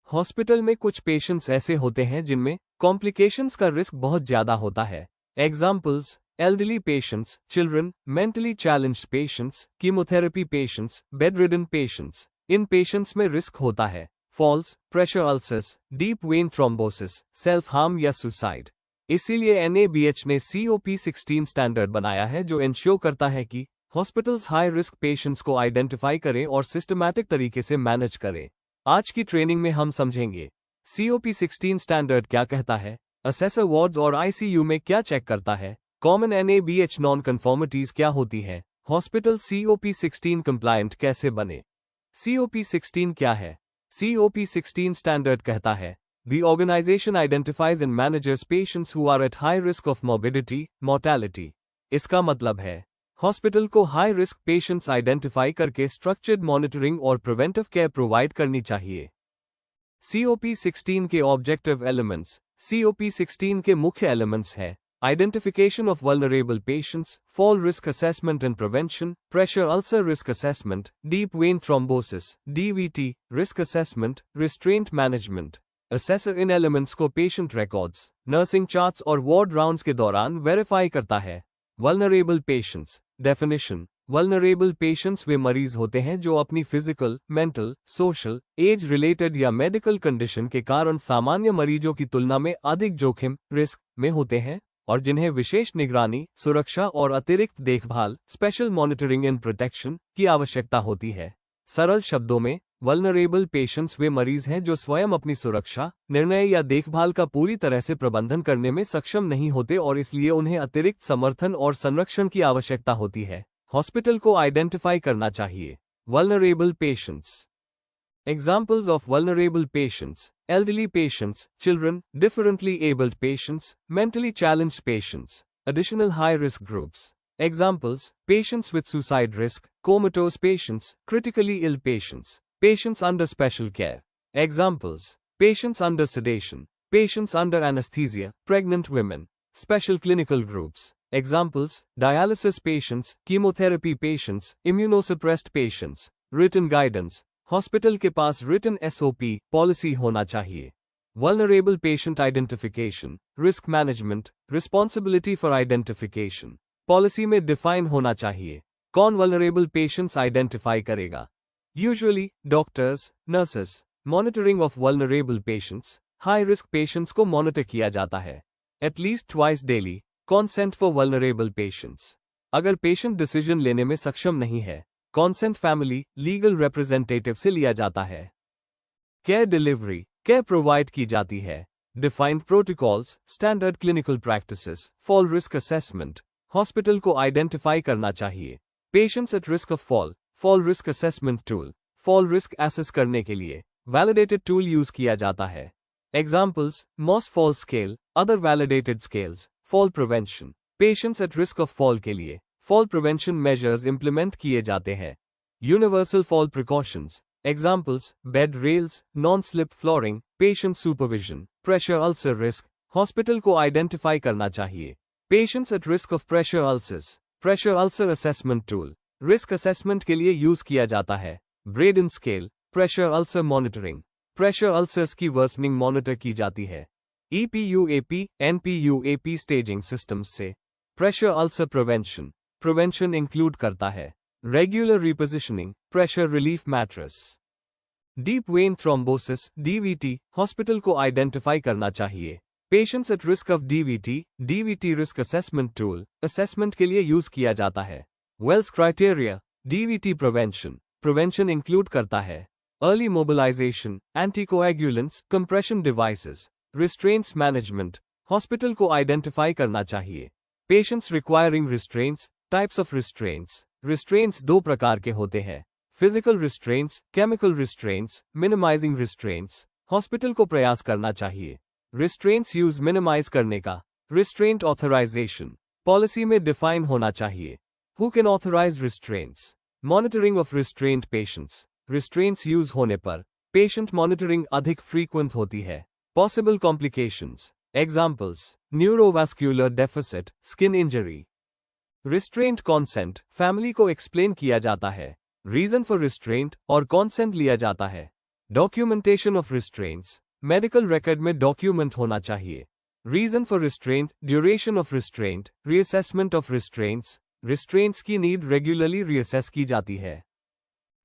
Hospital में कुछ patients ऐसे होते हैं जिनमें कॉम्प्लिकेशंस का रिस्क बहुत ज्यादा होता है। Examples: elderly patients, children, mentally challenged patients, chemotherapy patients, bedridden patients. इन पेशेंट्स में रिस्क होता है falls, pressure ulcers, deep vein thrombosis, self harm या सुसाइड। इसीलिए NABH ने COP16 स्टैंडर्ड बनाया है जो इंश्योर करता है कि हॉस्पिटल्स हाई रिस्क पेशेंट्स को आइडेंटिफाई करें और सिस्टमैटिक तरीके से मैनेज करें। आज की ट्रेनिंग में हम समझेंगे COP16 स्टैंडर्ड क्या कहता है, असेसर वार्ड्स और ICU में क्या चेक करता है, कॉमन NABH नॉन कन्फॉर्मिटीज क्या होती है, हॉस्पिटल COP16 कंप्लायंट कैसे बने। COP16 क्या है? COP16 स्टैंडर्ड कहता है The organization identifies and manages patients who are at high risk of morbidity, mortality. इसका मतलब है हॉस्पिटल को हाई रिस्क पेशेंट्स आइडेंटिफाई करके स्ट्रक्चर्ड मॉनिटरिंग और प्रिवेंटिव केयर प्रोवाइड करनी चाहिए। COP16 के ऑब्जेक्टिव एलिमेंट्स। COP16 के मुख्य एलिमेंट्स हैं identification of vulnerable patients, fall risk assessment and prevention, pressure ulcer risk assessment, deep vein thrombosis DVT risk assessment, restraint management. Assessor इन elements को patient records, nursing charts और ward rounds के दौरान verify करता है। Vulnerable patients definition. Vulnerable patients वे मरीज होते हैं जो अपनी physical, mental, social, age related या मेडिकल कंडीशन के कारण सामान्य मरीजों की तुलना में अधिक जोखिम रिस्क में होते हैं और जिन्हें विशेष निगरानी, सुरक्षा और अतिरिक्त देखभाल स्पेशल मॉनिटरिंग एंड प्रोटेक्शन की आवश्यकता होती है। सरल शब्दों में वल्नरेबल पेशेंट्स वे मरीज हैं जो स्वयं अपनी सुरक्षा, निर्णय या देखभाल का पूरी तरह से प्रबंधन करने में सक्षम नहीं होते और इसलिए उन्हें अतिरिक्त समर्थन और संरक्षण की आवश्यकता होती है। हॉस्पिटल को आइडेंटिफाई करना चाहिए। Vulnerable patients. Examples of vulnerable patients: elderly patients, children, differently abled patients, mentally challenged patients. Additional high-risk groups. Examples: patients with suicide risk, comatose patients, critically ill patients, patients under special care. Examples: patients under sedation, patients under anesthesia, pregnant women. Special clinical groups. Examples: dialysis patients, chemotherapy patients, immunosuppressed patients. Written guidance. Hospital के पास written SOP policy होना चाहिए। Vulnerable patient identification, risk management, responsibility for identification policy में define होना चाहिए। कौन vulnerable patients identify करेगा? Usually doctors, nurses. Monitoring of vulnerable patients. High risk patients को मॉनिटर किया जाता है at least twice daily. Consent for vulnerable patients. अगर पेशेंट डिसीजन लेने में सक्षम नहीं है, कॉन्सेंट फैमिली लीगल रिप्रेजेंटेटिव से लिया जाता है। केयर डिलीवरी, केयर प्रोवाइड की जाती है। Defined protocols, standard clinical practices, fall risk assessment. Hospital को आइडेंटिफाई करना चाहिए patients at risk of fall. Fall risk assessment tool, fall risk assess करने के लिए वैलिडेटेड टूल यूज किया जाता है। Examples: Morse fall scale, other validated scales. Fall prevention, patients at risk of fall के लिए फॉल प्रिवेंशन मेजर्स इंप्लीमेंट किए जाते हैं। Universal fall precautions. Examples: bed rails, non slip flooring, patient supervision. Pressure ulcer risk, hospital को identify करना चाहिए patients at risk of pressure ulcers. Pressure ulcer assessment tool risk assessment के लिए use किया जाता है। Brydon scale, pressure ulcer monitoring. Pressure ulcers की worsening monitor की जाती है EPUAP, NPUAP स्टेजिंग सिस्टम्स से। Pressure ulcer prevention prevention include करता है regular रिपोजिशनिंग, pressure relief mattress. Deep vein thrombosis DVT, hospital को आइडेंटिफाई करना चाहिए patients at risk of DVT risk assessment tool assessment के लिए यूज किया जाता है। Wells criteria DVT prevention include करता है early mobilisation, anticoagulants, compression devices, restraints management. Hospital को आइडेंटिफाई करना चाहिए patients requiring restraints. Types of restraints. Restraints दो प्रकार के होते हैं physical restraints, chemical restraints. Minimising restraints, hospital को प्रयास करना चाहिए रिस्ट्रेंट्स यूज मिनिमाइज करने का। रिस्ट्रेंट ऑथराइजेशन, पॉलिसी में डिफाइन होना चाहिए who can authorise restraints. Monitoring of restraint patients, restraints use होने पर पेशेंट मॉनिटरिंग अधिक फ्रीक्वेंट होती है। Possible complications. Examples: neurovascular deficit, skin injury. Restraint consent, family को एक्सप्लेन किया जाता है रीजन फॉर रिस्ट्रेंट और कॉन्सेंट लिया जाता है। Documentation of restraints, medical record में डॉक्यूमेंट होना चाहिए। Reason for restraint, duration of restraint, reassessment of restraints, restraints की नीड रेगुलरली रीअसेस की जाती है।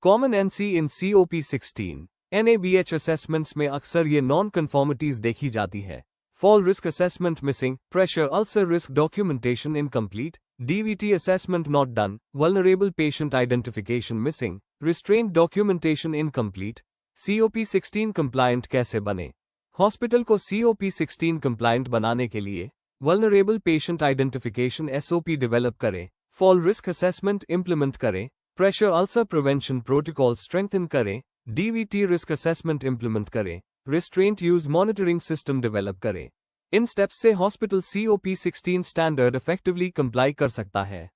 Common NC in COP16 NABH assessments में अक्सर ये नॉन कन्फॉर्मिटीज देखी जाती है। Fall risk assessment missing, pressure ulcer risk documentation incomplete, DVT assessment not done, vulnerable patient identification missing, restraint documentation incomplete. COP16 compliant कैसे बने? हॉस्पिटल को COP16 कंप्लायंट बनाने के लिए vulnerable patient identification SOP develop करें, फॉल रिस्क असेसमेंट इंप्लीमेंट करें, pressure ulcer prevention protocol strengthen करें, DVT risk assessment implement करें, restraint use monitoring system develop करें। इन स्टेप्स से hospital COP16 standard effectively comply कर सकता है।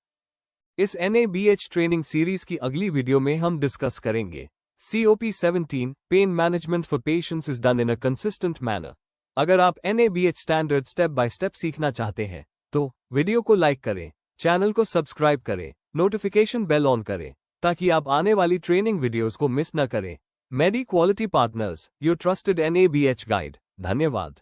इस NABH ट्रेनिंग सीरीज की अगली वीडियो में हम डिस्कस करेंगे COP17 pain management for patients is done in a consistent manner. अगर आप NABH standard step by step सीखना चाहते हैं तो वीडियो को लाइक करें, चैनल को सब्सक्राइब करें, नोटिफिकेशन बेल ऑन करें ताकि आप आने वाली ट्रेनिंग वीडियोस को मिस न करें। Medi quality partners, your trusted NABH guide. धन्यवाद।